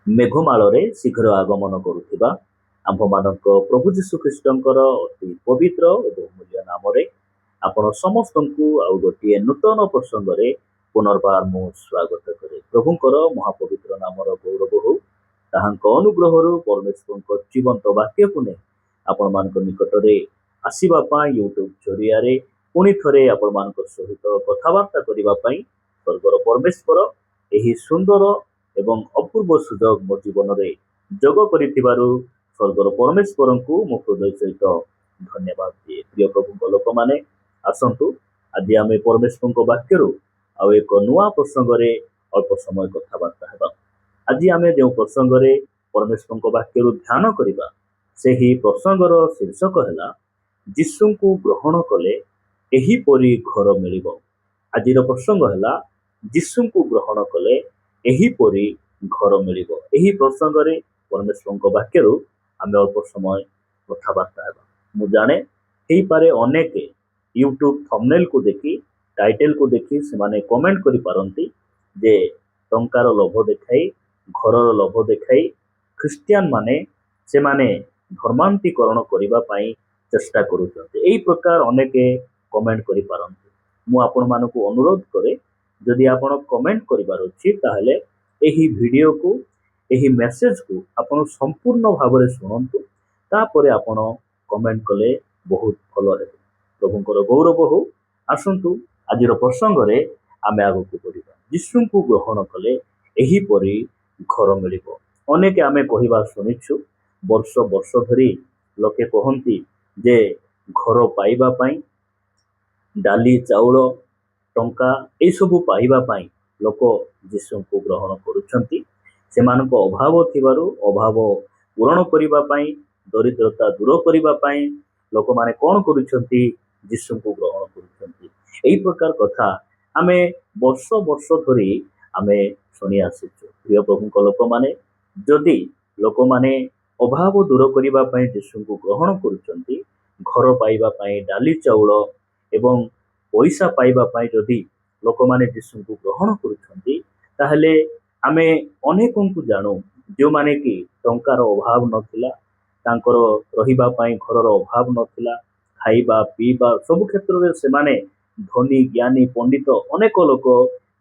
मेघमाଳରେ शीघ्र आगमन करुथिबा आम्भମାନଙ୍କ प्रभु ଯୀଶୁ ଖ୍ରୀଷ୍ଟଙ୍କର ଅତି ପବିତ୍ର ଏବଂ ମୂଲ୍ୟ ନାମରେ ଆପଣ ସମସ୍ତଙ୍କୁ ଆଉ ଗୋଟିଏ ନୂତନ ପ୍ରସଙ୍ଗରେ ପୁନର୍ବାର ମୁଁ ସ୍ୱାଗତ କରେ। ପ୍ରଭୁଙ୍କର ମହାପବିତ୍ର ନାମର ଗୌରବ ହଉ। ତାହାଙ୍କ ଅନୁଗ୍ରହରୁ ପରମେଶ୍ୱରଙ୍କ ଜୀବନ୍ତ ବାକ୍ୟକୁ ନେଇ ଆପଣମାନଙ୍କ ନିକଟରେ ଆସିବା ପାଇଁ ୟୁଟ୍ୟୁବ ଜରିଆରେ ପୁଣି ଥରେ ଆପଣମାନଙ୍କ ସହିତ କଥାବାର୍ତ୍ତା କରିବା ପାଇଁ ସ୍ୱର୍ଗର ପରମେଶ୍ୱର ଏହି ସୁନ୍ଦର ଏବଂ ଅପୂର୍ବ ସୁଯୋଗ ମୋ ଜୀବନରେ ଯୋଗ କରିଥିବାରୁ ସ୍ୱର୍ଗର ପରମେଶ୍ୱରଙ୍କୁ ମୁଁ ହୃଦୟ ସହିତ ଧନ୍ୟବାଦ ଦିଏ। ପ୍ରିୟ ପ୍ରଭୁଙ୍କ ଲୋକମାନେ ଆସନ୍ତୁ, ଆଜି ଆମେ ପରମେଶ୍ୱରଙ୍କ ବାକ୍ୟରୁ ଆଉ ଏକ ନୂଆ ପ୍ରସଙ୍ଗରେ ଅଳ୍ପ ସମୟ କଥାବାର୍ତ୍ତା ହେବା। ଆଜି ଆମେ ଯେଉଁ ପ୍ରସଙ୍ଗରେ ପରମେଶ୍ୱରଙ୍କ ବାକ୍ୟରୁ ଧ୍ୟାନ କରିବା, ସେହି ପ୍ରସଙ୍ଗର ଶୀର୍ଷକ ହେଲା ଯୀଶୁଙ୍କୁ ଗ୍ରହଣ କଲେ ଏହିପରି ଘର ମିଳିବ। ଆଜିର ପ୍ରସଙ୍ଗ ହେଲା ଯୀଶୁଙ୍କୁ ଗ୍ରହଣ କଲେ ଏହିପରି ଘର ମିଳିବ। ଏହି ପ୍ରସଙ୍ଗରେ ପରମେଶ୍ୱରଙ୍କ ବାକ୍ୟରୁ ଆମେ ଅଳ୍ପ ସମୟ କଥାବାର୍ତ୍ତା ହେବା। ମୁଁ ଜାଣେ ହେଇପାରେ ଅନେକ ୟୁଟ୍ୟୁବ ଥମ୍ବନେଲକୁ ଦେଖି ଟାଇଟେଲକୁ ଦେଖି ସେମାନେ କମେଣ୍ଟ କରିପାରନ୍ତି ଯେ ଟଙ୍କାର ଲୋଭ ଦେଖାଇ ଘରର ଲୋଭ ଦେଖାଇ ଖ୍ରୀଷ୍ଟିଆନ ମାନେ ସେମାନେ ଧର୍ମାନ୍ତୀକରଣ କରିବା ପାଇଁ ଚେଷ୍ଟା କରୁଛନ୍ତି। ଏହି ପ୍ରକାର ଅନେକ କମେଣ୍ଟ କରିପାରନ୍ତି। ମୁଁ ଆପଣମାନଙ୍କୁ ଅନୁରୋଧ କରେ, ଯଦି ଆପଣ କମେଣ୍ଟ କରିବାର ଅଛି ତାହେଲେ ଏହି ଭିଡ଼ିଓକୁ ଏହି ମେସେଜକୁ ଆପଣ ସମ୍ପୂର୍ଣ୍ଣ ଭାବରେ ଶୁଣନ୍ତୁ, ତାପରେ ଆପଣ କମେଣ୍ଟ କଲେ ବହୁତ ଭଲ ହେବ। ପ୍ରଭୁଙ୍କର ଗୌରବ ହଉ। ଆସନ୍ତୁ ଆଜିର ପ୍ରସଙ୍ଗରେ ଆମେ ଆଗକୁ ବଢ଼ିବା। ଯୀଶୁଙ୍କୁ ଗ୍ରହଣ କଲେ ଏହିପରି ଘର ମିଳିବ। ଅନେକ ଆମେ କହିବା ଶୁଣିଛୁ, ବର୍ଷ ବର୍ଷ ଧରି ଲୋକେ କହନ୍ତି ଯେ ଘର ପାଇବା ପାଇଁ ଡାଲି ଚାଉଳ ଟଙ୍କା ଏସବୁ ପାଇବା ପାଇଁ ଲୋକ ଯୀଶୁଙ୍କୁ ଗ୍ରହଣ କରୁଛନ୍ତି। ସେମାନଙ୍କ ଅଭାବ ଥିବାରୁ ଅଭାବ ପୂରଣ କରିବା ପାଇଁ, ଦରିଦ୍ରତା ଦୂର କରିବା ପାଇଁ ଲୋକମାନେ କ'ଣ କରୁଛନ୍ତି? ଯୀଶୁଙ୍କୁ ଗ୍ରହଣ କରୁଛନ୍ତି। ଏହି ପ୍ରକାର କଥା ଆମେ ବର୍ଷ ବର୍ଷ ଧରି ଆମେ ଶୁଣି ଆସିଛୁ। ପ୍ରିୟ ପ୍ରଭୁଙ୍କ ଲୋକମାନେ, ଯଦି ଲୋକମାନେ ଅଭାବ ଦୂର କରିବା ପାଇଁ ଯୀଶୁଙ୍କୁ ଗ୍ରହଣ କରୁଛନ୍ତି, ଘର ପାଇବା ପାଇଁ ଡାଲି ଚାଉଳ ଏବଂ ପଇସା ପାଇବା ପାଇଁ ଯଦି ଲୋକମାନେ ଯୀଶୁଙ୍କୁ ଗ୍ରହଣ କରୁଛନ୍ତି, ତାହେଲେ ଆମେ ଅନେକଙ୍କୁ ଜାଣୁ ଯେଉଁମାନେ କି ଟଙ୍କାର ଅଭାବ ନଥିଲା, ତାଙ୍କର ରହିବା ପାଇଁ ଘରର ଅଭାବ ନଥିଲା, ଖାଇବା ପିଇବା ସବୁ କ୍ଷେତ୍ରରେ ସେମାନେ ଧନୀ ଜ୍ଞାନୀ ପଣ୍ଡିତ ଅନେକ ଲୋକ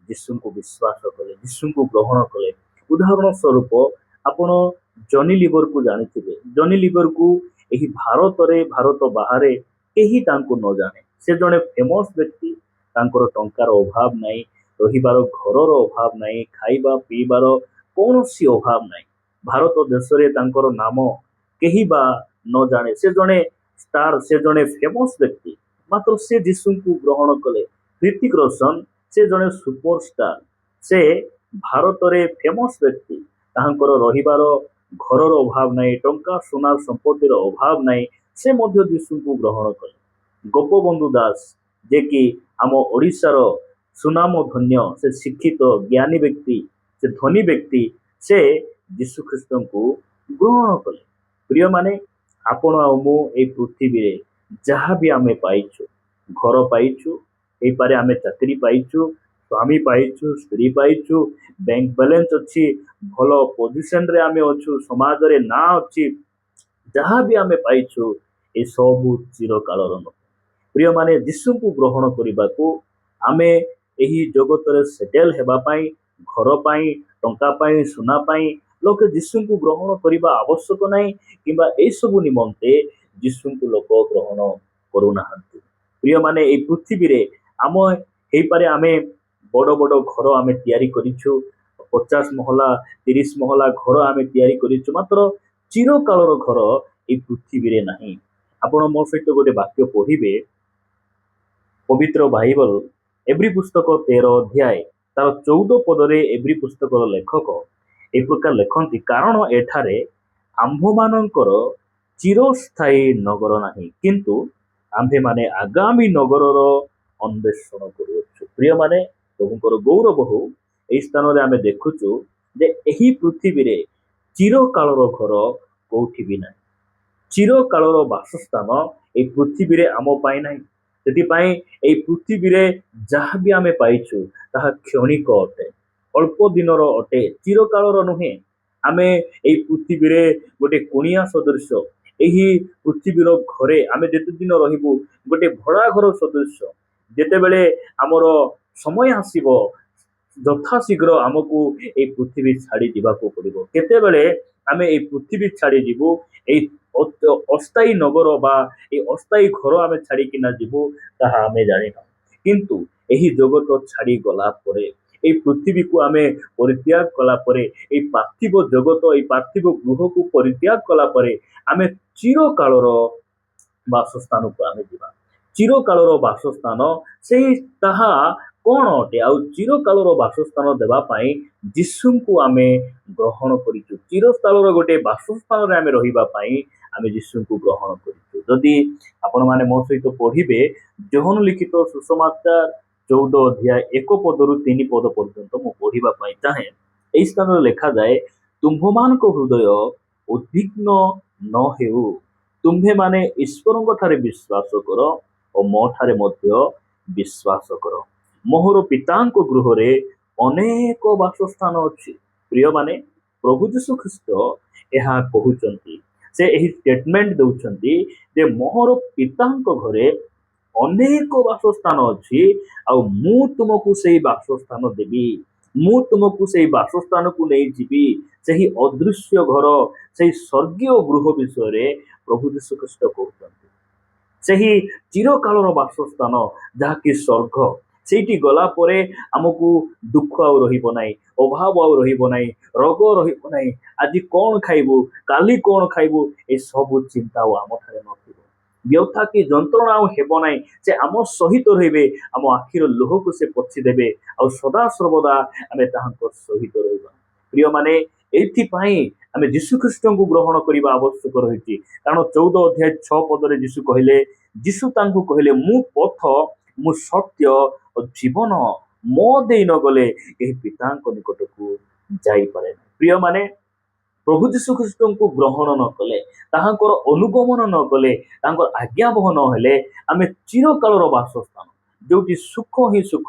ଯୀଶୁଙ୍କୁ ବିଶ୍ୱାସ କଲେ, ଯୀଶୁଙ୍କୁ ଗ୍ରହଣ କଲେ। ଉଦାହରଣ ସ୍ୱରୂପ ଆପଣ ଜନି ଲିବରକୁ ଜାଣିଥିବେ। ଜନି ଲିବରକୁ ଏହି ଭାରତରେ ଭାରତ ବାହାରେ କେହି ତାଙ୍କୁ ନ ଜାଣେ। ସେ ଜଣେ ଫେମସ୍ ବ୍ୟକ୍ତି। ତାଙ୍କର ଟଙ୍କାର ଅଭାବ ନାହିଁ, ରହିବାର ଘରର ଅଭାବ ନାହିଁ, ଖାଇବା ପିଇବାର କୌଣସି ଅଭାବ ନାହିଁ। ଭାରତ ଦେଶରେ ତାଙ୍କର ନାମ କେହି ବା ନ ଜାଣେ। ସେ ଜଣେ ଷ୍ଟାର, ସେ ଜଣେ ଫେମସ୍ ବ୍ୟକ୍ତି। ମାତ୍ର ସେ ଯୀଶୁଙ୍କୁ ଗ୍ରହଣ କଲେ। ହ୍ରିତିକ ରୋଶନ ସେ ଜଣେ ସୁପରଷ୍ଟାର, ସେ ଭାରତରେ ଫେମସ୍ ବ୍ୟକ୍ତି। ତାହାଙ୍କର ରହିବାର ଘରର ଅଭାବ ନାହିଁ, ଟଙ୍କା ସୁନା ସମ୍ପତ୍ତିର ଅଭାବ ନାହିଁ, ସେ ମଧ୍ୟ ଯୀଶୁଙ୍କୁ ଗ୍ରହଣ କଲେ। ଗୋପବନ୍ଧୁ ଦାସ, ଯେ କି ଆମ ଓଡ଼ିଶାର ସୁନାମ ଧନ୍ୟ, ସେ ଶିକ୍ଷିତ ଜ୍ଞାନୀ ବ୍ୟକ୍ତି, ସେ ଧନୀ ବ୍ୟକ୍ତି, ସେ ଯୀଶୁ ଖ୍ରୀଷ୍ଟଙ୍କୁ ଗ୍ରହଣ କଲେ। ପ୍ରିୟମାନେ, ଆପଣ ଆଉ ମୁଁ ଏହି ପୃଥିବୀରେ ଯାହା ବି ଆମେ ପାଇଛୁ, ଘର ପାଇଛୁ, ହେଇପାରେ ଆମେ ଚାକିରି ପାଇଛୁ, ସ୍ୱାମୀ ପାଇଛୁ, ସ୍ତ୍ରୀ ପାଇଛୁ, ବ୍ୟାଙ୍କ ବାଲାନ୍ସ ଅଛି, ଭଲ ପୋଜିସନରେ ଆମେ ଅଛୁ, ସମାଜରେ ନାଁ ଅଛି, ଯାହା ବି ଆମେ ପାଇଛୁ ଏସବୁ ଚିରକାଳର ନୁହେଁ। ପ୍ରିୟମାନେ, ଯୀଶୁଙ୍କୁ ଗ୍ରହଣ କରିବାକୁ ଆମେ ଏହି ଜଗତରେ ସେଟେଲ ହେବା ପାଇଁ, ଘର ପାଇଁ, ଟଙ୍କା ପାଇଁ, ସୁନା ପାଇଁ ଲୋକେ ଯୀଶୁଙ୍କୁ ଗ୍ରହଣ କରିବା ଆବଶ୍ୟକ ନାହିଁ, କିମ୍ବା ଏସବୁ ନିମନ୍ତେ ଯୀଶୁଙ୍କୁ ଲୋକ ଗ୍ରହଣ କରୁନାହାନ୍ତି। ପ୍ରିୟମାନେ, ଏହି ପୃଥିବୀରେ ଆମ ହେଇପାରେ ଆମେ ବଡ଼ ବଡ଼ ଘର ଆମେ ତିଆରି କରିଛୁ, 50 ମହଲା 30 ମହଲା ଘର ଆମେ ତିଆରି କରିଛୁ, ମାତ୍ର ଚିରକାଳର ଘର ଏହି ପୃଥିବୀରେ ନାହିଁ। ଆପଣ ମୋ ସହିତ ଗୋଟେ ବାକ୍ୟ ପଢ଼ିବେ, ପବିତ୍ର ବାଇବଲ ଏବ୍ରି ପୁସ୍ତକ 13 ଅଧ୍ୟାୟ ତାର 14 ପଦରେ ଏବ୍ରି ପୁସ୍ତକର ଲେଖକ ଏ ପ୍ରକାର ଲେଖନ୍ତି, କାରଣ ଏଠାରେ ଆମ୍ଭମାନଙ୍କର ଚିରସ୍ଥାୟୀ ନଗର ନାହିଁ, କିନ୍ତୁ ଆମ୍ଭେମାନେ ଆଗାମୀ ନଗରର ଅନ୍ୱେଷଣ କରୁଅଛୁ। ପ୍ରିୟମାନେ, ପ୍ରଭୁଙ୍କର ଗୌରବ ହଉ। ଏହି ସ୍ଥାନରେ ଆମେ ଦେଖୁଛୁ ଯେ ଏହି ପୃଥିବୀରେ ଚିରକାଳର ଘର କୋଉଠି ବି ନାହିଁ। ଚିରକାଳର ବାସସ୍ଥାନ ଏହି ପୃଥିବୀରେ ଆମ ପାଇଁ ନାହିଁ। ସେଥିପାଇଁ ଏହି ପୃଥିବୀରେ ଯାହା ବି ଆମେ ପାଇଛୁ ତାହା କ୍ଷଣିକ ଅଟେ, ଅଳ୍ପ ଦିନର ଅଟେ, ଚିରକାଳର ନୁହେଁ। आमे एई पृथ्वी रे गोटे कुणिया सदृश एही पृथ्वीर घरे आमे जेते दिन रहिबु गोटे भड़ा घर सदृश जेतेबेले आमर समय आसीबो ଯଥା ଶୀଘ୍ର ଆମକୁ ଏଇ ପୃଥିବୀ ଛାଡି ଯିବାକୁ ପଡିବ। କେତେବେଳେ ଆମେ ଏଇ ପୃଥିବୀ ଛାଡି ଯିବୁ, ଏଇ ଅସ୍ଥାୟୀ ନଗର ବା ଏଇ ଅସ୍ଥାୟୀ ଘର ଆମେ ଛାଡିକିନା ଯିବୁ ତାହା ଆମେ ଜାଣିନାହୁଁ। କିନ୍ତୁ ଏହି ଜଗତ ଛାଡି ଗଲା ପରେ ଏଇ ପୃଥିବୀକୁ ଆମେ ପରିତ୍ୟାଗ କଲା ପରେ ଏଇ ପାର୍ଥିବ ଜଗତ ଏଇ ପାର୍ଥିବ ଗୃହକୁ ପରିତ୍ୟାଗ କଲା ପରେ ଆମେ ଚିରକାଳର ବାସସ୍ଥାନକୁ ଆମେ ଯିବା। ଚିରକାଳର ବାସସ୍ଥାନ ସେଇ ତାହା କଣ ଅଟେ? ଆଉ ଚିରକାଳର ବାସସ୍ଥାନ ଦେବା ପାଇଁ ଯୀଶୁଙ୍କୁ ଆମେ ଗ୍ରହଣ କରିଛୁ। ଚିରକାଳର ଗୋଟେ ବାସସ୍ଥାନରେ ଆମେ ରହିବା ପାଇଁ ଆମେ ଯୀଶୁଙ୍କୁ ଗ୍ରହଣ କରିଛୁ। ଯଦି ଆପଣମାନେ ମୋ ସହିତ ପଢିବେ ଯୋହନ ଲିଖିତ ସୁସମାଚାର 14 ଅଧ୍ୟାୟ 1 ପଦରୁ 3 ପଦ ପର୍ଯ୍ୟନ୍ତ ମୁଁ ପଢିବା ପାଇଁ ଚାହେଁ। ଏହି ସ୍ଥାନରେ ଲେଖାଯାଏ, ତୁମ୍ଭମାନଙ୍କ ହୃଦୟ ଉଦ୍ବିଗ୍ନ ନ ହେଉ, ତୁମ୍ଭେମାନେ ଈଶ୍ୱରଙ୍କ ଠାରେ ବିଶ୍ୱାସ କର ଓ ମୋ ଠାରେ ମଧ୍ୟ ବିଶ୍ୱାସ କର। ମୋହର ପିତାଙ୍କ ଗୃହରେ ଅନେକ ବାସସ୍ଥାନ ଅଛି। ପ୍ରିୟମାନେ, ପ୍ରଭୁ ଯୀଶୁ ଖ୍ରୀଷ୍ଟ ଏହା କହୁଛନ୍ତି, ସେ ଏହି ଷ୍ଟେଟମେଣ୍ଟ ଦେଉଛନ୍ତି ଯେ ମୋହର ପିତାଙ୍କ ଘରେ ଅନେକ ବାସସ୍ଥାନ ଅଛି, ଆଉ ମୁଁ ତୁମକୁ ସେଇ ବାସସ୍ଥାନ ଦେବି। ମୁଁ ତୁମକୁ ସେଇ ବାସସ୍ଥାନକୁ ନେଇଯିବି। ସେହି ଅଦୃଶ୍ୟ ଘର, ସେହି ସ୍ୱର୍ଗୀୟ ଗୃହ ବିଷୟରେ ପ୍ରଭୁ ଯୀଶୁ ଖ୍ରୀଷ୍ଟ କହୁଛନ୍ତି। ସେହି ଚିରକାଳର ବାସସ୍ଥାନ ଯାହାକି ସ୍ୱର୍ଗ, ସେଇଠି ଗଲା ପରେ ଆମକୁ ଦୁଃଖ ଆଉ ରହିବ ନାହିଁ, ଅଭାବ ଆଉ ରହିବ ନାହିଁ, ରୋଗ ରହିବ ନାହିଁ। ଆଜି କଣ ଖାଇବୁ, କାଲି କଣ ଖାଇବୁ, ଏସବୁ ଚିନ୍ତା ଆଉ ଆମଠାରେ ନଥିବ। ବ୍ୟଥା କି ଯନ୍ତ୍ରଣା ଆଉ ହେବ ନାହିଁ। ସେ ଆମ ସହିତ ରହିବେ, ଆମ ଆଖିର ଲୁହକୁ ସେ ପୋଛିଦେବେ, ଆଉ ସଦା ସର୍ବଦା ଆମେ ତାହାଙ୍କ ସହିତ ରହିବା। ପ୍ରିୟମାନେ, ଏଇଥିପାଇଁ ଆମେ ଯୀଶୁ ଖ୍ରୀଷ୍ଟଙ୍କୁ ଗ୍ରହଣ କରିବା ଆବଶ୍ୟକ ରହିଛି। କାରଣ 14 ଅଧ୍ୟାୟ 6 ପଦରେ ଯୀଶୁ କହିଲେ, ଯୀଶୁ ତାଙ୍କୁ କହିଲେ, ମୁଁ ପଥ, ମୁଁ ସତ୍ୟ ଓ ଜୀବନ, ମୋ ଦେଇ ନ ଗଲେ ଏହି ପିତାଙ୍କ ନିକଟକୁ ଯାଇପାରେ ନାହିଁ। ପ୍ରିୟମାନେ, ପ୍ରଭୁ ଯୀଶୁ ଖ୍ରୀଷ୍ଟଙ୍କୁ ଗ୍ରହଣ ନ କଲେ, ତାହାଙ୍କର ଅନୁଗମନ ନ କଲେ, ତାଙ୍କର ଆଜ୍ଞାବହ ନ ହେଲେ ଆମେ ଚିରକାଳର ବାସସ୍ଥାନ, ଯୋଉଠି ସୁଖ ହିଁ ସୁଖ,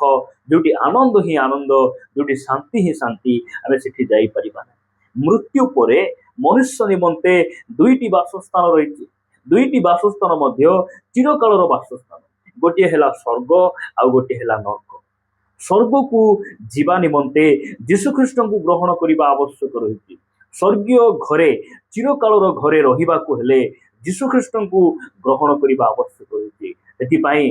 ଯୋଉଠି ଆନନ୍ଦ ହିଁ ଆନନ୍ଦ, ଯୋଉଠି ଶାନ୍ତି ହିଁ ଶାନ୍ତି, ଆମେ ସେଠି ଯାଇପାରିବା ନାହିଁ। ମୃତ୍ୟୁ ପରେ ମନୁଷ୍ୟ ନିମନ୍ତେ ଦୁଇଟି ବାସସ୍ଥାନ ରହିଛି। ଦୁଇଟି ବାସସ୍ଥାନ ମଧ୍ୟ ଚିରକାଳର ବାସସ୍ଥାନ। ଗୋଟିଏ ହେଲା ସ୍ୱର୍ଗ, ଆଉ ଗୋଟିଏ ହେଲା ନର୍କ। ସ୍ୱର୍ଗକୁ ଯିବା ନିମନ୍ତେ ଯୀଶୁଖ୍ରୀଷ୍ଟଙ୍କୁ ଗ୍ରହଣ କରିବା ଆବଶ୍ୟକ ରହିଛି। ସ୍ୱର୍ଗୀୟ ଘରେ, ଚିରକାଳର ଘରେ ରହିବାକୁ ହେଲେ ଯୀଶୁଖ୍ରୀଷ୍ଟଙ୍କୁ ଗ୍ରହଣ କରିବା ଆବଶ୍ୟକ ରହିଛି। ସେଥିପାଇଁ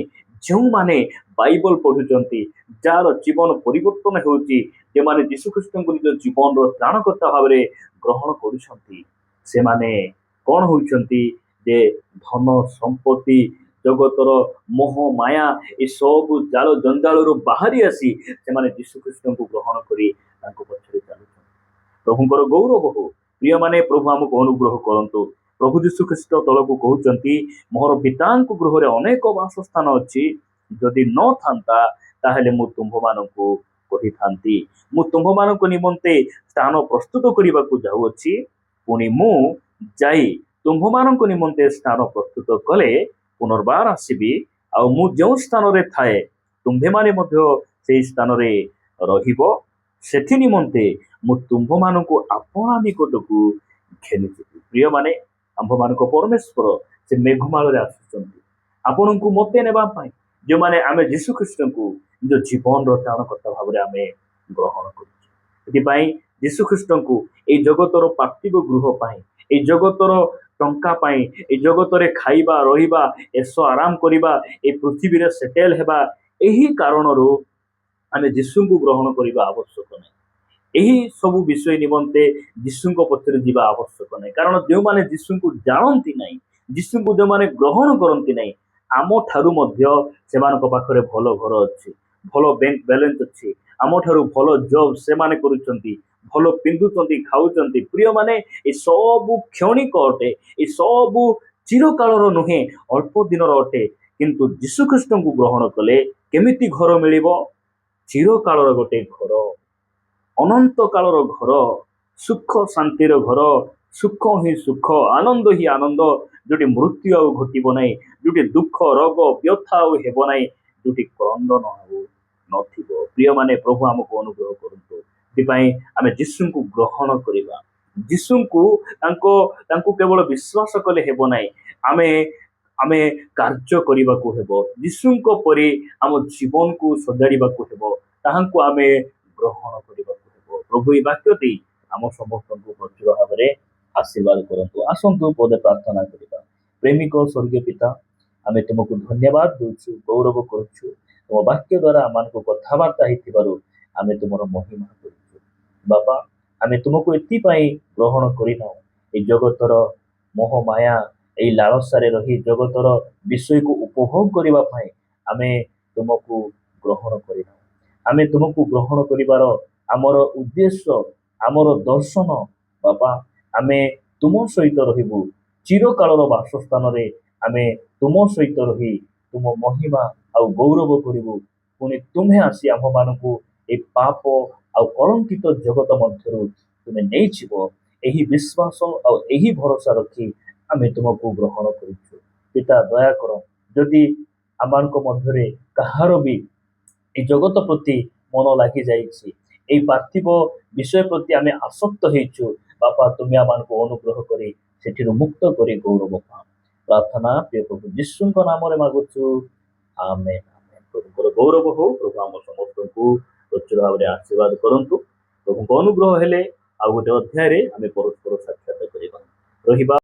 ଯେଉଁମାନେ ବାଇବଲ ପଢୁଛନ୍ତି, ଯାହାର ଜୀବନ ପରିବର୍ତ୍ତନ ହେଉଛି, ଯେଉଁମାନେ ଯୀଶୁଖ୍ରୀଷ୍ଟଙ୍କୁ ନିଜ ଜୀବନର ତ୍ରାଣକର୍ତ୍ତା ଭାବରେ ଗ୍ରହଣ କରୁଛନ୍ତି, ସେମାନେ କଣ ହେଉଛନ୍ତି ଯେ ଧନ ସମ୍ପତ୍ତି, ଜଗତର ମୋହ ମାୟା, ଏସବୁ ଜାଲ ଜଞ୍ଜାଳରୁ ବାହାରି ଆସି ସେମାନେ ଯୀଶୁଖ୍ରୀଷ୍ଟଙ୍କୁ ଗ୍ରହଣ କରି ତାଙ୍କ ପଛରେ ଚାଲୁଛନ୍ତି। ପ୍ରଭୁଙ୍କର ଗୌରବ ହଉ। ପ୍ରିୟମାନେ, ପ୍ରଭୁ ଆମକୁ ଅନୁଗ୍ରହ କରନ୍ତୁ। ପ୍ରଭୁ ଯୀଶୁଖ୍ରୀଷ୍ଟ ତଳକୁ କହୁଛନ୍ତି, ମୋର ପିତାଙ୍କ ଗୃହରେ ଅନେକ ବାସସ୍ଥାନ ଅଛି, ଯଦି ନଥାନ୍ତା ତାହେଲେ ମୁଁ ତୁମ୍ଭମାନଙ୍କୁ କହିଥାନ୍ତି। ମୁଁ ତୁମ୍ଭମାନଙ୍କ ନିମନ୍ତେ ସ୍ଥାନ ପ୍ରସ୍ତୁତ କରିବାକୁ ଯାଉଅଛି, ପୁଣି ମୁଁ ଯାଇ ତୁମ୍ଭମାନଙ୍କ ନିମନ୍ତେ ସ୍ଥାନ ପ୍ରସ୍ତୁତ କଲେ ପୁନର୍ବାର ଆସିବି, ଆଉ ମୁଁ ଯେଉଁ ସ୍ଥାନରେ ଥାଏ ତୁମ୍ଭେମାନେ ମଧ୍ୟ ସେଇ ସ୍ଥାନରେ ରହିବ। ସେଥି ନିମନ୍ତେ ମୁଁ ତୁମ୍ଭମାନଙ୍କୁ ଆପଣା ନିକଟକୁ ଘେନିଯିବି। ପ୍ରିୟମାନେ, ଆମ୍ଭମାନଙ୍କ ପରମେଶ୍ୱର ସେ ମେଘମାଳରେ ଆସୁଛନ୍ତି ଆପଣଙ୍କୁ ମତେ ନେବା ପାଇଁ, ଯେଉଁମାନେ ଆମେ ଯୀଶୁଖ୍ରୀଷ୍ଟଙ୍କୁ ନିଜ ଜୀବନର ତ୍ରାଣକର୍ତ୍ତା ଭାବରେ ଆମେ ଗ୍ରହଣ କରୁଛୁ। ସେଥିପାଇଁ ଯୀଶୁଖ୍ରୀଷ୍ଟଙ୍କୁ ଏଇ ଜଗତର ପାର୍ଥିବ ଗୃହ ପାଇଁ, ଏଇ ଜଗତର ଟଙ୍କା ପାଇଁ, ଏଇ ଜଗତରେ ଖାଇବା, ରହିବା, ଏସ ଆରାମ କରିବା, ଏ ପୃଥିବୀରେ ସେଟେଲ ହେବା, ଏହି କାରଣରୁ ଆମେ ଯୀଶୁଙ୍କୁ ଗ୍ରହଣ କରିବା ଆବଶ୍ୟକ ନାହିଁ। ଏହି ସବୁ ବିଷୟ ନିମନ୍ତେ ଯୀଶୁଙ୍କ ପଛରେ ଯିବା ଆବଶ୍ୟକ ନାହିଁ। କାରଣ ଯେଉଁମାନେ ଯୀଶୁଙ୍କୁ ଜାଣନ୍ତି ନାହିଁ, ଯୀଶୁଙ୍କୁ ଯେଉଁମାନେ ଗ୍ରହଣ କରନ୍ତି ନାହିଁ, ଆମ ଠାରୁ ମଧ୍ୟ ସେମାନଙ୍କ ପାଖରେ ଭଲ ଘର ଅଛି, ଭଲ ବ୍ୟାଙ୍କ ବାଲାନ୍ସ ଅଛି, ଆମ ଠାରୁ ଭଲ ଜବ୍ ସେମାନେ କରୁଛନ୍ତି, ଭଲ ପିନ୍ଧୁଛନ୍ତି, ଖାଉଛନ୍ତି। ପ୍ରିୟମାନେ, ଏ ସବୁ କ୍ଷଣିକ ଅଟେ, ଏ ସବୁ ଚିରକାଳର ନୁହେଁ, ଅଳ୍ପ ଦିନର ଅଟେ। କିନ୍ତୁ ଯୀଶୁଖ୍ରୀଷ୍ଟଙ୍କୁ ଗ୍ରହଣ କଲେ କେମିତି ଘର ମିଳିବ? ଚିରକାଳର ଗୋଟେ ଘର, ଅନନ୍ତ କାଳର ଘର, ସୁଖ ଶାନ୍ତିର ଘର, ସୁଖ ହିଁ ସୁଖ, ଆନନ୍ଦ ହିଁ ଆନନ୍ଦ, ଯୋଉଠି ମୃତ୍ୟୁ ଆଉ ଘଟିବ ନାହିଁ, ଯୋଉଠି ଦୁଃଖ ରୋଗ ବ୍ୟଥା ଆଉ ହେବ ନାହିଁ, ଯୋଉଠି କ୍ରନ୍ଦନ ଆଉ ନଥିବ। ପ୍ରିୟମାନେ, ପ୍ରଭୁ ଆମକୁ ଅନୁଗ୍ରହ କରନ୍ତୁ। ସେଥିପାଇଁ ଆମେ ଯୀଶୁଙ୍କୁ ଗ୍ରହଣ କରିବା, ଯୀଶୁଙ୍କୁ ତାଙ୍କୁ କେବଳ ବିଶ୍ୱାସ କଲେ ହେବ ନାହିଁ, ଆମେ ଆମେ କାର୍ଯ୍ୟ କରିବାକୁ ହେବ। ଯୀଶୁଙ୍କ ପରି ଆମ ଜୀବନକୁ ସଜାଡ଼ିବାକୁ ହେବ, ତାହାଙ୍କୁ ଆମେ ଗ୍ରହଣ କରିବାକୁ ହେବ। ପ୍ରଭୁ ଏହି ବାକ୍ୟ ଦେଇ ଆମ ସମସ୍ତଙ୍କୁ ପ୍ରଚୁର ଭାବରେ ଆଶୀର୍ବାଦ କରନ୍ତୁ। ଆସନ୍ତୁ ପଦେ ପ୍ରାର୍ଥନା କରିବା। ପ୍ରେମିକ ସ୍ୱର୍ଗୀୟ ପିତା, ଆମେ ତୁମକୁ ଧନ୍ୟବାଦ ଦେଉଛୁ, ଗୌରବ କରୁଛୁ। ତୁମ ବାକ୍ୟ ଦ୍ୱାରା ଆମମାନଙ୍କୁ କଥାବାର୍ତ୍ତା ହେଇଥିବାରୁ ଆମେ ତୁମର ମହିମା କରୁଛୁ। ବାପା, ଆମେ ତୁମକୁ ଏଥିପାଇଁ ଗ୍ରହଣ କରିନାହୁଁ, এই ଜଗତର ମୋହ ମାୟା, এই ଲାଳସାରେ ରହି ଜଗତର ବିଷୟକୁ ଉପଭୋଗ କରିବା ପାଇଁ ଆମେ ତୁମକୁ ଗ୍ରହଣ କରିନାହୁଁ। ଆମେ ତୁମକୁ ଗ୍ରହଣ କରିବାର ଆମର ଉଦ୍ଦେଶ୍ୟ, ଆମର ଦର୍ଶନ ବାପା, ଆମେ ତୁମ ସହିତ ରହିବୁ। ଚିରକାଳର ବାସସ୍ଥାନରେ ଆମେ ତୁମ ସହିତ ରହି ତୁମ ମହିମା ଆଉ ଗୌରବ କରିବୁ। ପୁଣି ତୁମେ ଆସି ଆମ୍ଭମାନଙ୍କୁ ଏ ପାପ ଆଉ କଳଙ୍କିତ ଜଗତ ମଧ୍ୟରୁ ତୁମେ ନେଇଯିବ। ଏହି ବିଶ୍ୱାସ ଆଉ ଏହି ଭରସା ରଖି ଆମେ ତୁମକୁ ଗ୍ରହଣ କରିଛୁ। ପିତା, ଦୟାକର, ଯଦି ଆମମାନଙ୍କ ମଧ୍ୟରେ କାହାର ବି এই ଜଗତ ପ୍ରତି ମନ ଲାଗି ଯାଇଛି, এই ପାର୍ଥିବ ବିଷୟ ପ୍ରତି ଆମେ ଆସକ୍ତ ହେଇଛୁ, ବାପା ତୁମେ ଆମମାନଙ୍କୁ ଅନୁଗ୍ରହ କରି ସେଠିରୁ ମୁକ୍ତ କରି ଗୌରବ ପାଅ। ପ୍ରାର୍ଥନା ପ୍ରିୟ ପ୍ରଭୁ ଯୀଶୁଙ୍କ ନାମରେ ମାଗୁଛୁ, ଆମେନ୍ ଆମେନ୍। ପ୍ରଭୁଙ୍କର ଗୌରବ ହଉ। ପ୍ରଭୁ ଆମ ସମସ୍ତଙ୍କୁ ପ୍ରଚୁର ଭାବରେ ଆଶୀର୍ବାଦ କରନ୍ତୁ। ପ୍ରଭୁଙ୍କ ଅନୁଗ୍ରହ ହେଲେ ଆଉ ଗୋଟେ ଅଧ୍ୟାୟରେ ଆମେ ପରସ୍ପର ସାକ୍ଷାତ କରିବା। ରହିବା।